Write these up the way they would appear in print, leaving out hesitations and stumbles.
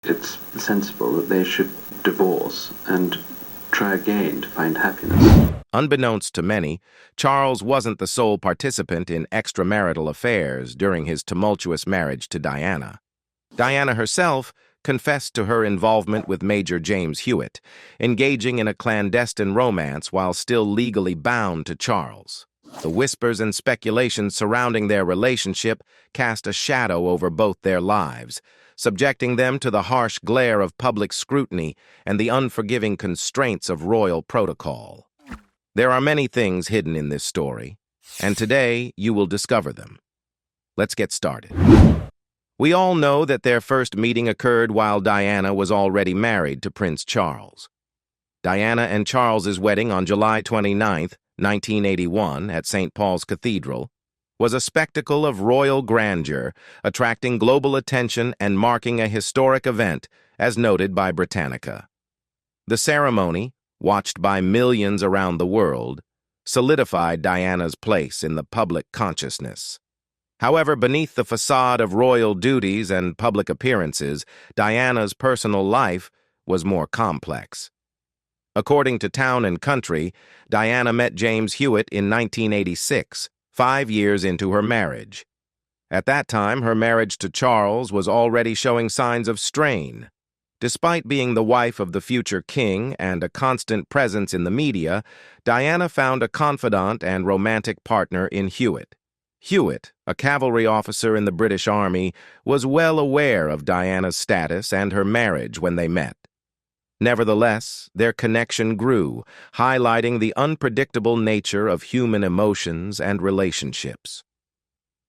It's sensible that they should divorce and try again to find happiness. Unbeknownst to many, Charles wasn't the sole participant in extramarital affairs during his tumultuous marriage to Diana. Diana herself confessed to her involvement with Major James Hewitt, engaging in a clandestine romance while still legally bound to Charles. The whispers and speculations surrounding their relationship cast a shadow over both their lives, subjecting them to the harsh glare of public scrutiny and the unforgiving constraints of royal protocol. There are many things hidden in this story, and today you will discover them. Let's get started. We all know that their first meeting occurred while Diana was already married to Prince Charles. Diana and Charles's wedding on July 29, 1981, at St. Paul's Cathedral, was a spectacle of royal grandeur, attracting global attention and marking a historic event, as noted by Britannica. The ceremony, watched by millions around the world, solidified Diana's place in the public consciousness. However, beneath the facade of royal duties and public appearances, Diana's personal life was more complex. According to Town & Country, Diana met James Hewitt in 1986, 5 years into her marriage. At that time, her marriage to Charles was already showing signs of strain. Despite being the wife of the future king and a constant presence in the media, Diana found a confidant and romantic partner in Hewitt. Hewitt, a cavalry officer in the British Army, was well aware of Diana's status and her marriage when they met. Nevertheless, their connection grew, highlighting the unpredictable nature of human emotions and relationships.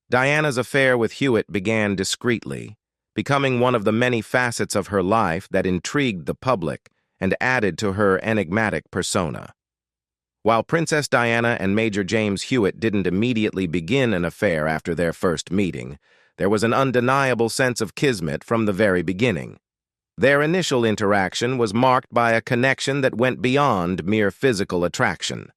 Diana's affair with Hewitt began discreetly, becoming one of the many facets of her life that intrigued the public and added to her enigmatic persona. While Princess Diana and Major James Hewitt didn't immediately begin an affair after their first meeting, there was an undeniable sense of kismet from the very beginning. Their initial interaction was marked by a connection that went beyond mere physical attraction.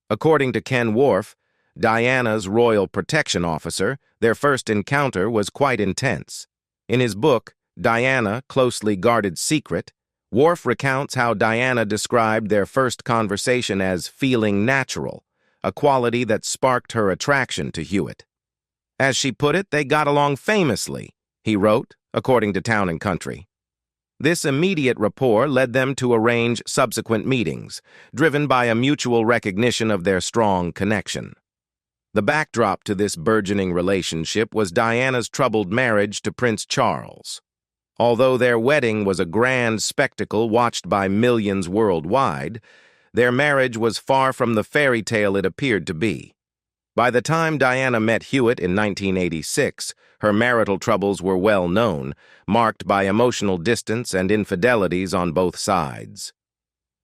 According to Ken Worf, Diana's royal protection officer, their first encounter was quite intense. In his book, Diana, Closely Guarded Secret, Worf recounts how Diana described their first conversation as feeling natural, a quality that sparked her attraction to Hewitt. As she put it, they got along famously, he wrote, according to Town & Country. This immediate rapport led them to arrange subsequent meetings, driven by a mutual recognition of their strong connection. The backdrop to this burgeoning relationship was Diana's troubled marriage to Prince Charles. Although their wedding was a grand spectacle watched by millions worldwide, their marriage was far from the fairy tale it appeared to be. By the time Diana met Hewitt in 1986, her marital troubles were well known, marked by emotional distance and infidelities on both sides.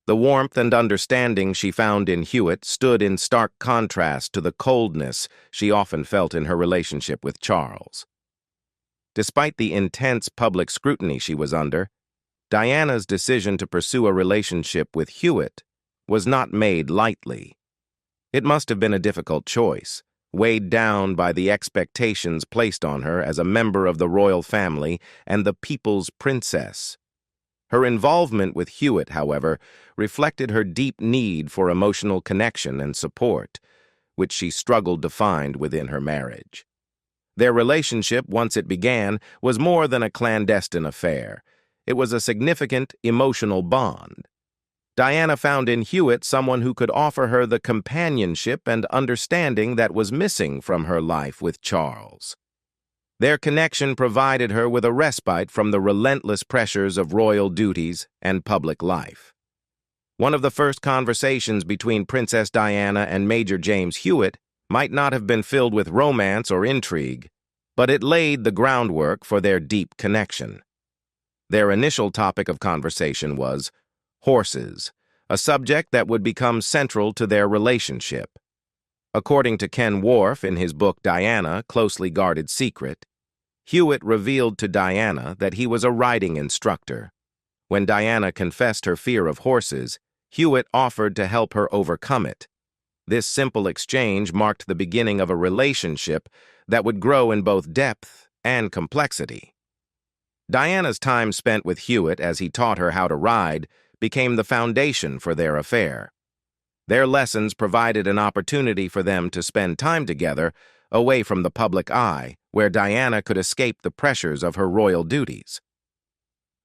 The warmth and understanding she found in Hewitt stood in stark contrast to the coldness she often felt in her relationship with Charles. Despite the intense public scrutiny she was under, Diana's decision to pursue a relationship with Hewitt was not made lightly. It must have been a difficult choice, weighed down by the expectations placed on her as a member of the royal family and the people's princess. Her involvement with Hewitt, however, reflected her deep need for emotional connection and support, which she struggled to find within her marriage. Their relationship, once it began, was more than a clandestine affair. It was a significant emotional bond. Diana found in Hewitt someone who could offer her the companionship and understanding that was missing from her life with Charles. Their connection provided her with a respite from the relentless pressures of royal duties and public life. One of the first conversations between Princess Diana and Major James Hewitt might not have been filled with romance or intrigue, but it laid the groundwork for their deep connection. Their initial topic of conversation was horses, a subject that would become central to their relationship. According to Ken Worf in his book Diana, Closely Guarded Secret, Hewitt revealed to Diana that he was a riding instructor. When Diana confessed her fear of horses, Hewitt offered to help her overcome it. This simple exchange marked the beginning of a relationship that would grow in both depth and complexity. Diana's time spent with Hewitt as he taught her how to ride became the foundation for their affair. Their lessons provided an opportunity for them to spend time together away from the public eye, where Diana could escape the pressures of her royal duties.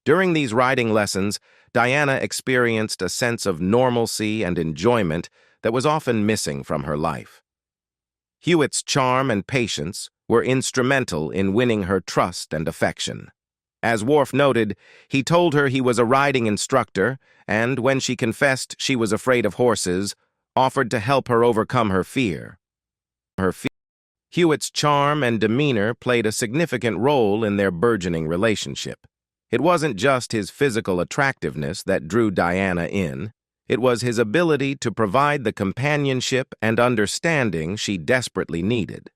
During these riding lessons, Diana experienced a sense of normalcy and enjoyment that was often missing from her life. Hewitt's charm and patience were instrumental in winning her trust and affection. As Worf noted, he told her he was a riding instructor and, when she confessed she was afraid of horses, offered to help her overcome her fear. Hewitt's charm and demeanor played a significant role in their burgeoning relationship. It wasn't just his physical attractiveness that drew Diana in. It was his ability to provide the companionship and understanding she desperately needed.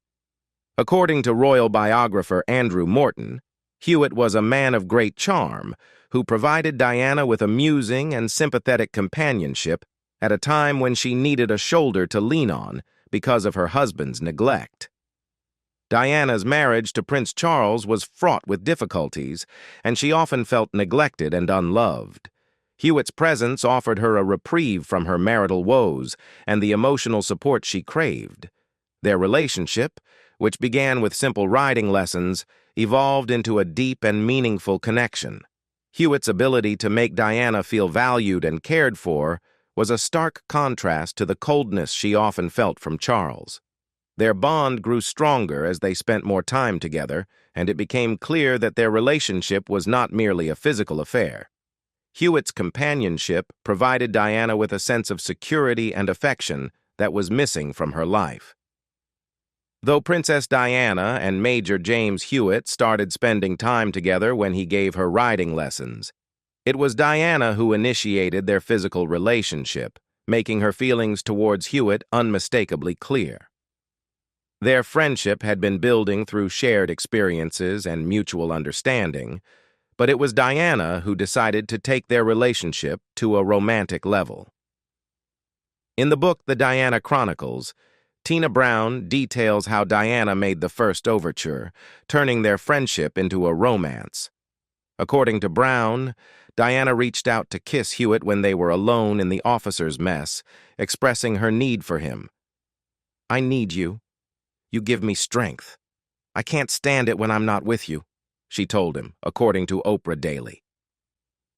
According to royal biographer Andrew Morton, Hewitt was a man of great charm who provided Diana with amusing and sympathetic companionship at a time when she needed a shoulder to lean on because of her husband's neglect. Diana's marriage to Prince Charles was fraught with difficulties, and she often felt neglected and unloved. Hewitt's presence offered her a reprieve from her marital woes and the emotional support she craved. Their relationship, which began with simple riding lessons, evolved into a deep and meaningful connection. Hewitt's ability to make Diana feel valued and cared for was a stark contrast to the coldness she often felt from Charles. Their bond grew stronger as they spent more time together, and it became clear that their relationship was not merely a physical affair. Hewitt's companionship provided Diana with a sense of security and affection that was missing from her life. Though Princess Diana and Major James Hewitt started spending time together when he gave her riding lessons, it was Diana who initiated their physical relationship, making her feelings towards Hewitt unmistakably clear. Their friendship had been building through shared experiences and mutual understanding, but it was Diana who decided to take their relationship to a romantic level. In the book The Diana Chronicles, Tina Brown details how Diana made the first overture, turning their friendship into a romance. According to Brown, Diana reached out to kiss Hewitt when they were alone in the officers' mess, expressing her need for him. "I need you. You give me strength. I can't stand it when I'm not with you," she told him, according to Oprah Daily.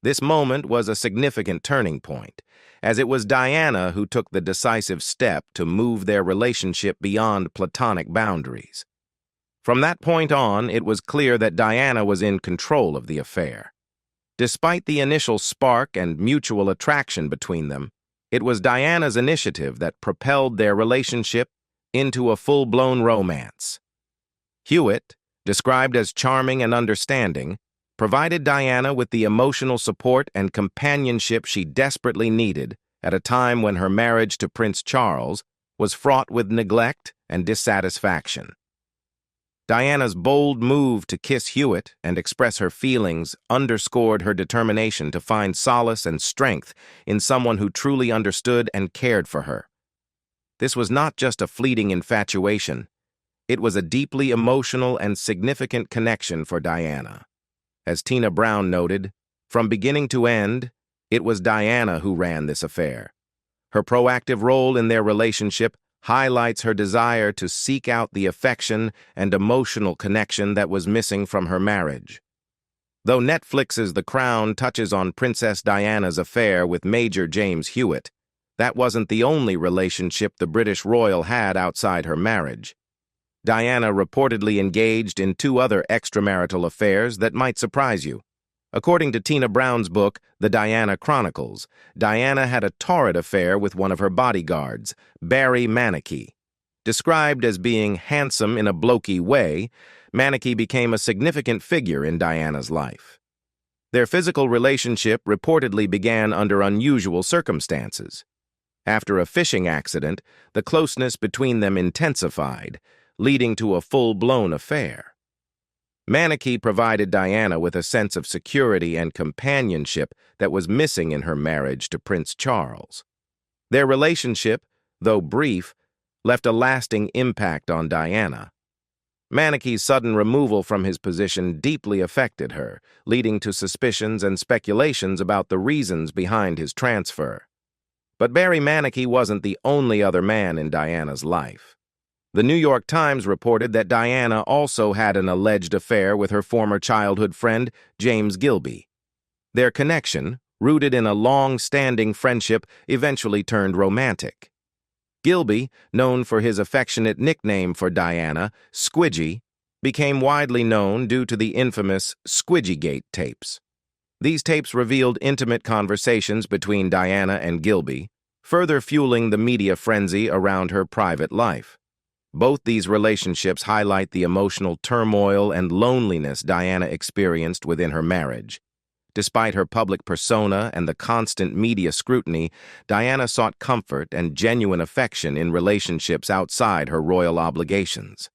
This moment was a significant turning point, as it was Diana who took the decisive step to move their relationship beyond platonic boundaries. From that point on, it was clear that Diana was in control of the affair. Despite the initial spark and mutual attraction between them, it was Diana's initiative that propelled their relationship into a full-blown romance. Hewitt, described as charming and understanding, provided Diana with the emotional support and companionship she desperately needed at a time when her marriage to Prince Charles was fraught with neglect and dissatisfaction. Diana's bold move to kiss Hewitt and express her feelings underscored her determination to find solace and strength in someone who truly understood and cared for her. This was not just a fleeting infatuation. It was a deeply emotional and significant connection for Diana. As Tina Brown noted, from beginning to end, it was Diana who ran this affair. Her proactive role in their relationship highlights her desire to seek out the affection and emotional connection that was missing from her marriage. Though Netflix's The Crown touches on Princess Diana's affair with Major James Hewitt, that wasn't the only relationship the British royal had outside her marriage. Diana reportedly engaged in 2 other extramarital affairs that might surprise you. According to Tina Brown's book, The Diana Chronicles, Diana had a torrid affair with one of her bodyguards, Barry Manakee. Described as being handsome in a blokey way, Manakee became a significant figure in Diana's life. Their physical relationship reportedly began under unusual circumstances. After a fishing accident, the closeness between them intensified, leading to a full-blown affair. Manakee provided Diana with a sense of security and companionship that was missing in her marriage to Prince Charles. Their relationship, though brief, left a lasting impact on Diana. Manickey's sudden removal from his position deeply affected her, leading to suspicions and speculations about the reasons behind his transfer. But Barry Manickey wasn't the only other man in Diana's life. The New York Times reported that Diana also had an alleged affair with her former childhood friend, James Gilby. Their connection, rooted in a long-standing friendship, eventually turned romantic. Gilby, known for his affectionate nickname for Diana, Squidgy, became widely known due to the infamous Squidgygate tapes. These tapes revealed intimate conversations between Diana and Gilby, further fueling the media frenzy around her private life. Both these relationships highlight the emotional turmoil and loneliness Diana experienced within her marriage. Despite her public persona and the constant media scrutiny, Diana sought comfort and genuine affection in relationships outside her royal obligations.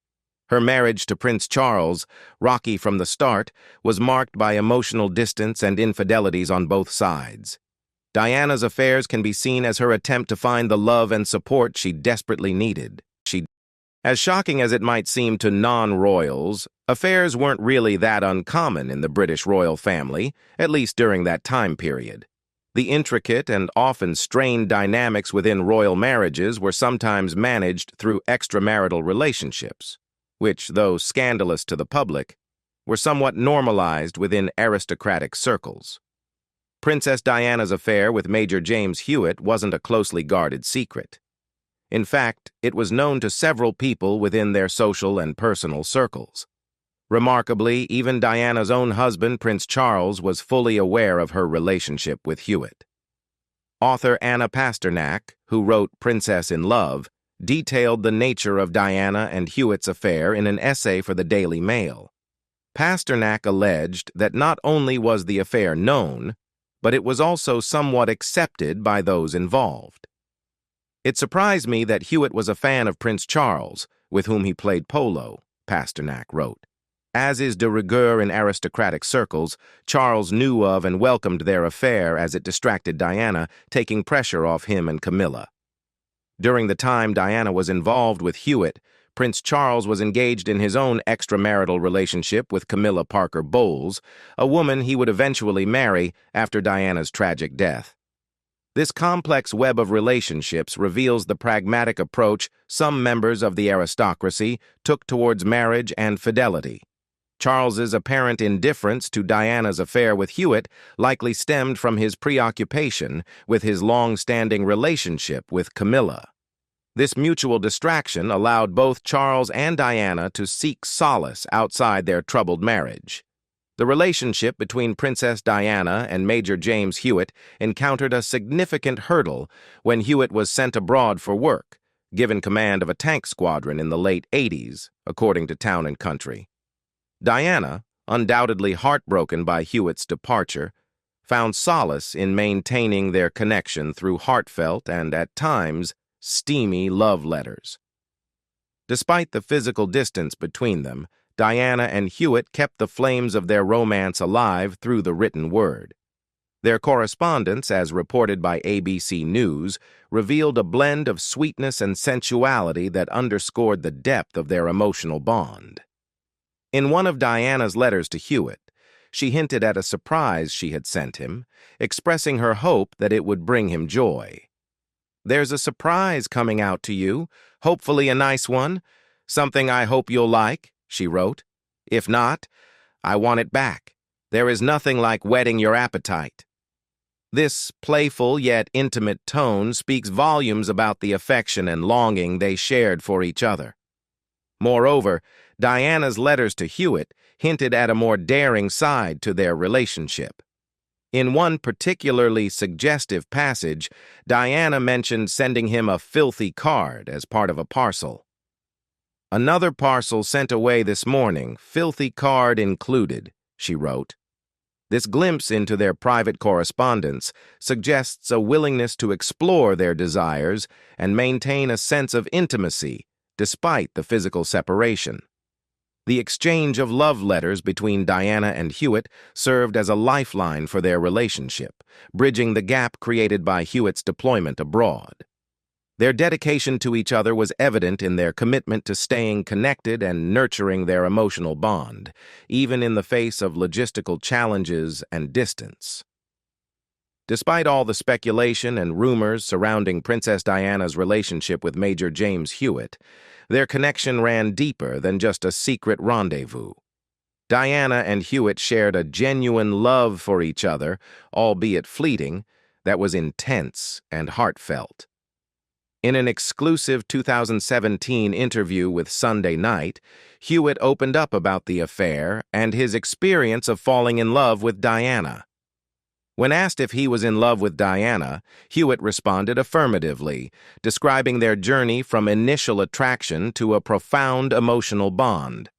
Her marriage to Prince Charles, rocky from the start, was marked by emotional distance and infidelities on both sides. Diana's affairs can be seen as her attempt to find the love and support she desperately needed. As shocking as it might seem to non-royals, affairs weren't really that uncommon in the British royal family, at least during that time period. The intricate and often strained dynamics within royal marriages were sometimes managed through extramarital relationships, which, though scandalous to the public, were somewhat normalized within aristocratic circles. Princess Diana's affair with Major James Hewitt wasn't a closely guarded secret. In fact, it was known to several people within their social and personal circles. Remarkably, even Diana's own husband, Prince Charles, was fully aware of her relationship with Hewitt. Author Anna Pasternak, who wrote Princess in Love, detailed the nature of Diana and Hewitt's affair in an essay for the Daily Mail. Pasternak alleged that not only was the affair known, but it was also somewhat accepted by those involved. It surprised me that Hewitt was a fan of Prince Charles, with whom he played polo, Pasternak wrote. As is de rigueur in aristocratic circles, Charles knew of and welcomed their affair as it distracted Diana, taking pressure off him and Camilla. During the time Diana was involved with Hewitt, Prince Charles was engaged in his own extramarital relationship with Camilla Parker Bowles, a woman he would eventually marry after Diana's tragic death. This complex web of relationships reveals the pragmatic approach some members of the aristocracy took towards marriage and fidelity. Charles's apparent indifference to Diana's affair with Hewitt likely stemmed from his preoccupation with his long-standing relationship with Camilla. This mutual distraction allowed both Charles and Diana to seek solace outside their troubled marriage. The relationship between Princess Diana and Major James Hewitt encountered a significant hurdle when Hewitt was sent abroad for work, given command of a tank squadron in the late 80s, according to Town & Country. Diana, undoubtedly heartbroken by Hewitt's departure, found solace in maintaining their connection through heartfelt and, at times, steamy love letters. Despite the physical distance between them, Diana and Hewitt kept the flames of their romance alive through the written word. Their correspondence, as reported by ABC News, revealed a blend of sweetness and sensuality that underscored the depth of their emotional bond. In one of Diana's letters to Hewitt, she hinted at a surprise she had sent him, expressing her hope that it would bring him joy. "There's a surprise coming out to you, hopefully a nice one, something I hope you'll like," she wrote. "If not, I want it back. There is nothing like whetting your appetite." This playful yet intimate tone speaks volumes about the affection and longing they shared for each other. Moreover, Diana's letters to Hewitt hinted at a more daring side to their relationship. In one particularly suggestive passage, Diana mentioned sending him a filthy card as part of a parcel. "Another parcel sent away this morning, filthy card included," she wrote. This glimpse into their private correspondence suggests a willingness to explore their desires and maintain a sense of intimacy despite the physical separation. The exchange of love letters between Diana and Hewitt served as a lifeline for their relationship, bridging the gap created by Hewitt's deployment abroad. Their dedication to each other was evident in their commitment to staying connected and nurturing their emotional bond, even in the face of logistical challenges and distance. Despite all the speculation and rumors surrounding Princess Diana's relationship with Major James Hewitt, their connection ran deeper than just a secret rendezvous. Diana and Hewitt shared a genuine love for each other, albeit fleeting, that was intense and heartfelt. In an exclusive 2017 interview with Sunday Night, Hewitt opened up about the affair and his experience of falling in love with Diana. When asked if he was in love with Diana, Hewitt responded affirmatively, describing their journey from initial attraction to a profound emotional bond.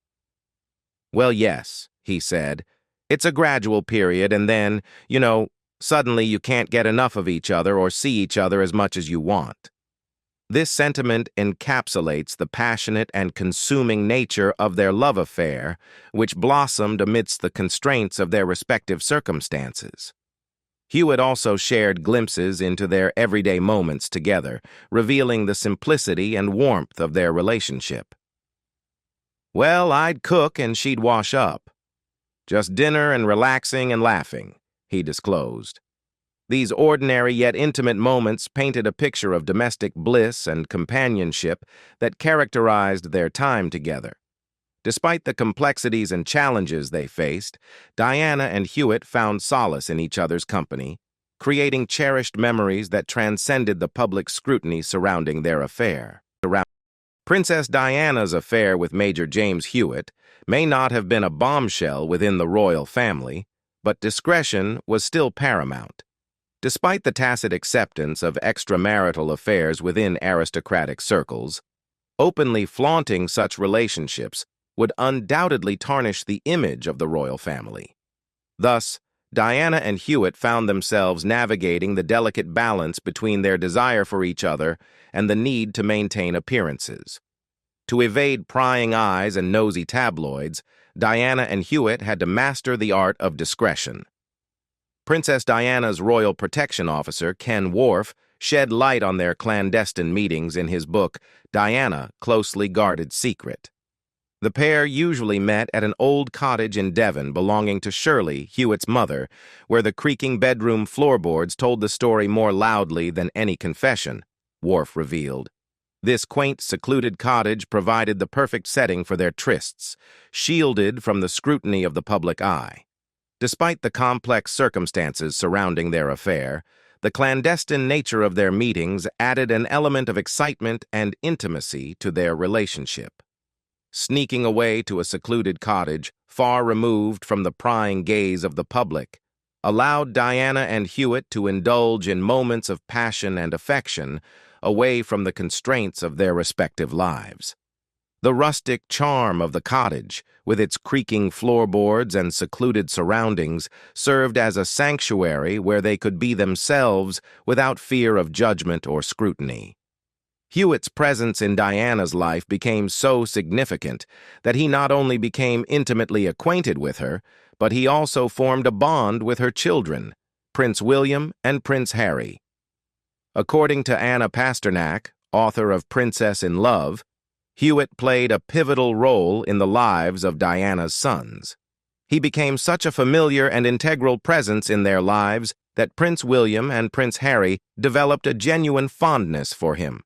"Well, yes," he said. "It's a gradual period, and then, suddenly you can't get enough of each other or see each other as much as you want." This sentiment encapsulates the passionate and consuming nature of their love affair, which blossomed amidst the constraints of their respective circumstances. Hewitt also shared glimpses into their everyday moments together, revealing the simplicity and warmth of their relationship. "Well, I'd cook and she'd wash up. Just dinner and relaxing and laughing," he disclosed. These ordinary yet intimate moments painted a picture of domestic bliss and companionship that characterized their time together. Despite the complexities and challenges they faced, Diana and Hewitt found solace in each other's company, creating cherished memories that transcended the public scrutiny surrounding their affair. Princess Diana's affair with Major James Hewitt may not have been a bombshell within the royal family, but discretion was still paramount. Despite the tacit acceptance of extramarital affairs within aristocratic circles, openly flaunting such relationships would undoubtedly tarnish the image of the royal family. Thus, Diana and Hewitt found themselves navigating the delicate balance between their desire for each other and the need to maintain appearances. To evade prying eyes and nosy tabloids, Diana and Hewitt had to master the art of discretion. Princess Diana's royal protection officer, Ken Worf, shed light on their clandestine meetings in his book, Diana, Closely Guarded Secret. The pair usually met at an old cottage in Devon belonging to Shirley, Hewitt's mother, where the creaking bedroom floorboards told the story more loudly than any confession, Worf revealed. This quaint, secluded cottage provided the perfect setting for their trysts, shielded from the scrutiny of the public eye. Despite the complex circumstances surrounding their affair, the clandestine nature of their meetings added an element of excitement and intimacy to their relationship. Sneaking away to a secluded cottage, far removed from the prying gaze of the public, allowed Diana and Hewitt to indulge in moments of passion and affection away from the constraints of their respective lives. The rustic charm of the cottage, with its creaking floorboards and secluded surroundings, served as a sanctuary where they could be themselves without fear of judgment or scrutiny. Hewitt's presence in Diana's life became so significant that he not only became intimately acquainted with her, but he also formed a bond with her children, Prince William and Prince Harry. According to Anna Pasternak, author of Princess in Love, Hewitt played a pivotal role in the lives of Diana's sons. He became such a familiar and integral presence in their lives that Prince William and Prince Harry developed a genuine fondness for him.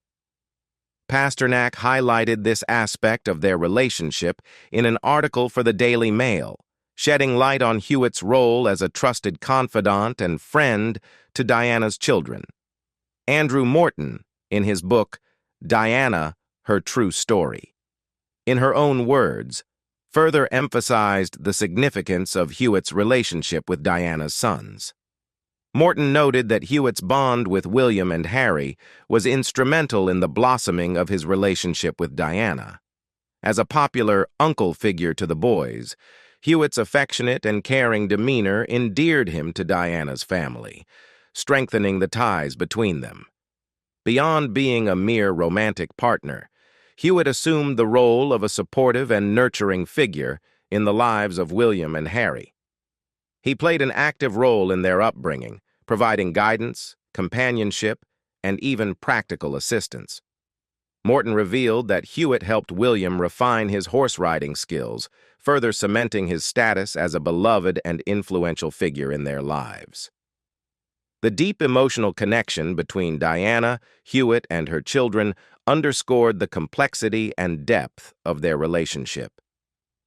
Pasternak highlighted this aspect of their relationship in an article for the Daily Mail, shedding light on Hewitt's role as a trusted confidant and friend to Diana's children. Andrew Morton, in his book, Diana, Her True Story, in her own words, further emphasized the significance of Hewitt's relationship with Diana's sons. Morton noted that Hewitt's bond with William and Harry was instrumental in the blossoming of his relationship with Diana. As a popular uncle figure to the boys, Hewitt's affectionate and caring demeanor endeared him to Diana's family, strengthening the ties between them. Beyond being a mere romantic partner, Hewitt assumed the role of a supportive and nurturing figure in the lives of William and Harry. He played an active role in their upbringing, providing guidance, companionship, and even practical assistance. Morton revealed that Hewitt helped William refine his horse riding skills, further cementing his status as a beloved and influential figure in their lives. The deep emotional connection between Diana, Hewitt, and her children underscored the complexity and depth of their relationship.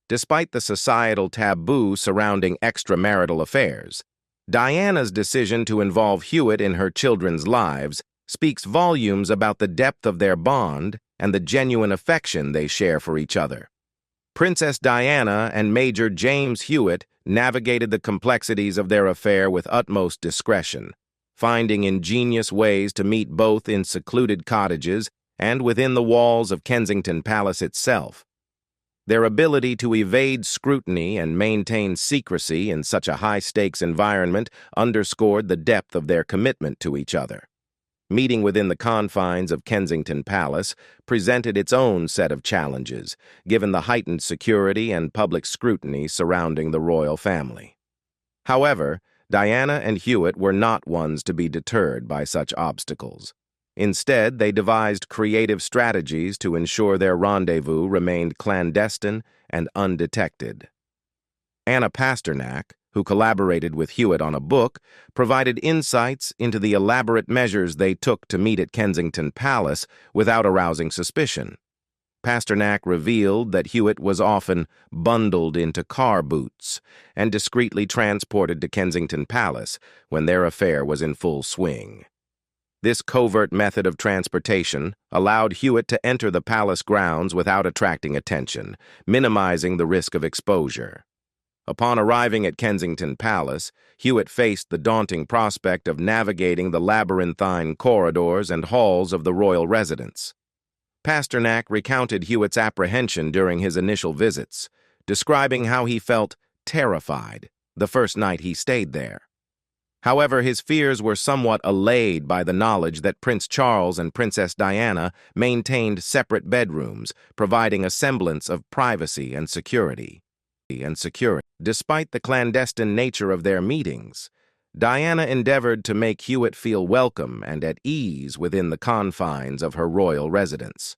Despite the societal taboo surrounding extramarital affairs, Diana's decision to involve Hewitt in her children's lives speaks volumes about the depth of their bond and the genuine affection they share for each other. Princess Diana and Major James Hewitt navigated the complexities of their affair with utmost discretion, finding ingenious ways to meet both in secluded cottages and within the walls of Kensington Palace itself. Their ability to evade scrutiny and maintain secrecy in such a high-stakes environment underscored the depth of their commitment to each other. Meeting within the confines of Kensington Palace presented its own set of challenges, given the heightened security and public scrutiny surrounding the royal family. However, Diana and Hewitt were not ones to be deterred by such obstacles. Instead, they devised creative strategies to ensure their rendezvous remained clandestine and undetected. Anna Pasternak, who collaborated with Hewitt on a book, provided insights into the elaborate measures they took to meet at Kensington Palace without arousing suspicion. Pasternak revealed that Hewitt was often bundled into car boots and discreetly transported to Kensington Palace when their affair was in full swing. This covert method of transportation allowed Hewitt to enter the palace grounds without attracting attention, minimizing the risk of exposure. Upon arriving at Kensington Palace, Hewitt faced the daunting prospect of navigating the labyrinthine corridors and halls of the royal residence. Pasternak recounted Hewitt's apprehension during his initial visits, describing how he felt terrified the first night he stayed there. However, his fears were somewhat allayed by the knowledge that Prince Charles and Princess Diana maintained separate bedrooms, providing a semblance of privacy and security. Despite the clandestine nature of their meetings, Diana endeavored to make Hewitt feel welcome and at ease within the confines of her royal residence.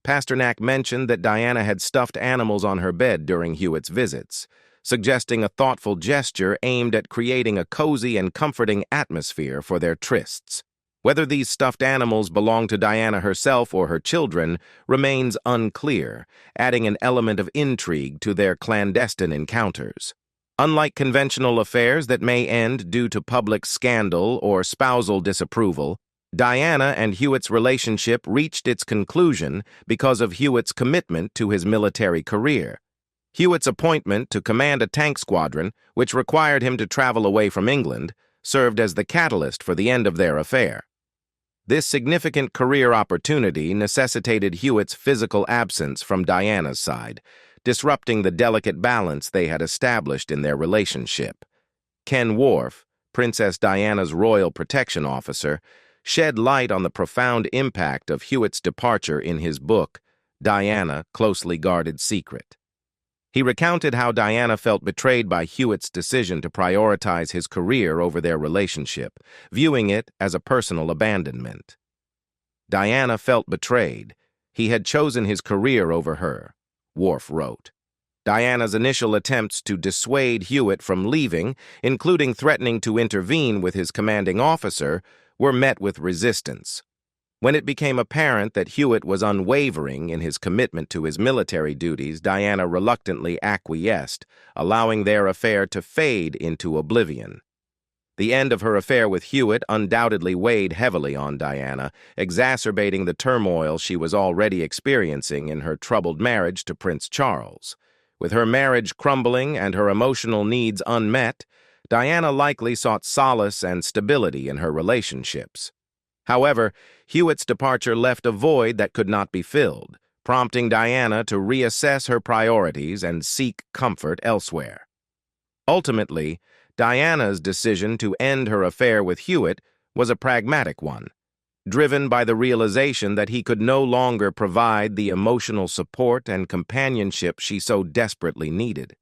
Pasternak mentioned that Diana had stuffed animals on her bed during Hewitt's visits, suggesting a thoughtful gesture aimed at creating a cozy and comforting atmosphere for their trysts. Whether these stuffed animals belonged to Diana herself or her children remains unclear, adding an element of intrigue to their clandestine encounters. Unlike conventional affairs that may end due to public scandal or spousal disapproval, Diana and Hewitt's relationship reached its conclusion because of Hewitt's commitment to his military career. Hewitt's appointment to command a tank squadron, which required him to travel away from England, served as the catalyst for the end of their affair. This significant career opportunity necessitated Hewitt's physical absence from Diana's side, disrupting the delicate balance they had established in their relationship. Ken Worf, Princess Diana's royal protection officer, shed light on the profound impact of Hewitt's departure in his book, Diana, Closely Guarded Secret. He recounted how Diana felt betrayed by Hewitt's decision to prioritize his career over their relationship, viewing it as a personal abandonment. Diana felt betrayed. He had chosen his career over her, Worf wrote. Diana's initial attempts to dissuade Hewitt from leaving, including threatening to intervene with his commanding officer, were met with resistance. When it became apparent that Hewitt was unwavering in his commitment to his military duties, Diana reluctantly acquiesced, allowing their affair to fade into oblivion. The end of her affair with Hewitt undoubtedly weighed heavily on Diana, exacerbating the turmoil she was already experiencing in her troubled marriage to Prince Charles. With her marriage crumbling and her emotional needs unmet, Diana likely sought solace and stability in her relationships. However, Hewitt's departure left a void that could not be filled, prompting Diana to reassess her priorities and seek comfort elsewhere. Ultimately, Diana's decision to end her affair with Hewitt was a pragmatic one, driven by the realization that he could no longer provide the emotional support and companionship she so desperately needed.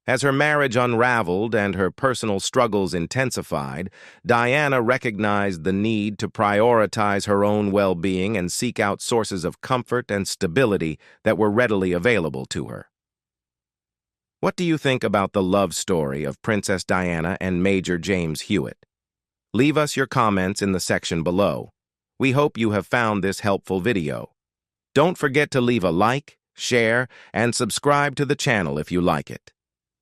As her marriage unraveled and her personal struggles intensified, Diana recognized the need to prioritize her own well-being and seek out sources of comfort and stability that were readily available to her. What do you think about the love story of Princess Diana and Major James Hewitt? Leave us your comments in the section below. We hope you have found this helpful video. Don't forget to leave a like, share, and subscribe to the channel if you like it.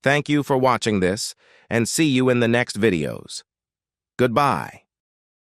Thank you for watching this, and see you in the next videos. Goodbye.